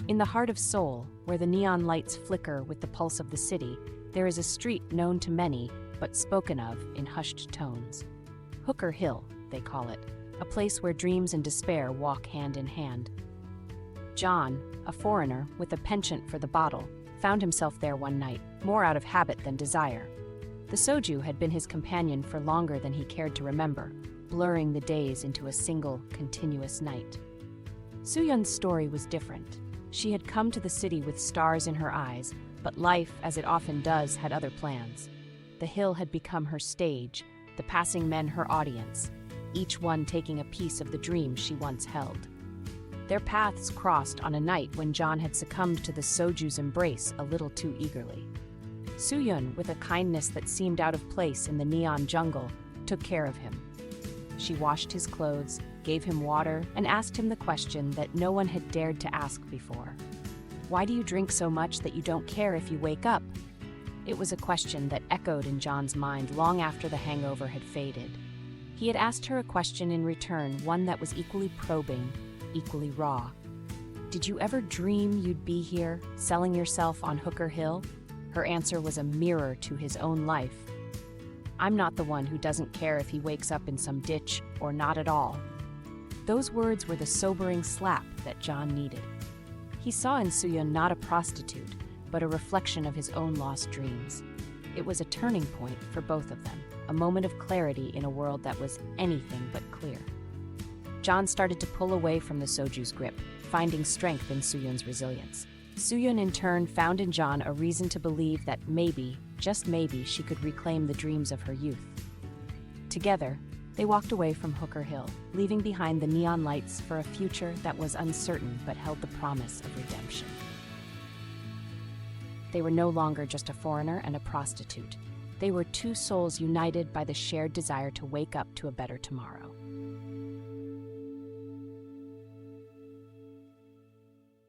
In the heart of Seoul, where the neon lights flicker with the pulse of the city, there is a street known to many, but spoken of in hushed tones. Hooker Hill, they call it, a place where dreams and despair walk hand in hand. John, a foreigner with a penchant for the bottle, found himself there one night, more out of habit than desire. The soju had been his companion for longer than he cared to remember, blurring the days into a single, continuous night. Soo-Yun's story was different. She had come to the city with stars in her eyes, but life, as it often does, had other plans. The hill had become her stage, the passing men her audience, each one taking a piece of the dream she once held. Their paths crossed on a night when John had succumbed to the soju's embrace a little too eagerly. Soo-Yun, with a kindness that seemed out of place in the neon jungle, took care of him. She washed his clothes, gave him water, and asked him the question that no one had dared to ask before. "Why do you drink so much that you don't care if you wake up?" It was a question that echoed in John's mind long after the hangover had faded. He had asked her a question in return, one that was equally probing, equally raw. "Did you ever dream you'd be here, selling yourself on Hooker Hill?" Her answer was a mirror to his own life. "I'm not the one who doesn't care if he wakes up in some ditch or not at all." Those words were the sobering slap that John needed. He saw in Soo-Yun not a prostitute, but a reflection of his own lost dreams. It was a turning point for both of them, a moment of clarity in a world that was anything but clear. John started to pull away from the soju's grip, finding strength in Soo-Yun's resilience. Soo-Yun in turn found in John a reason to believe that maybe, just maybe, she could reclaim the dreams of her youth. Together, they walked away from Hooker Hill, leaving behind the neon lights for a future that was uncertain but held the promise of redemption. They were no longer just a foreigner and a prostitute. They were two souls united by the shared desire to wake up to a better tomorrow.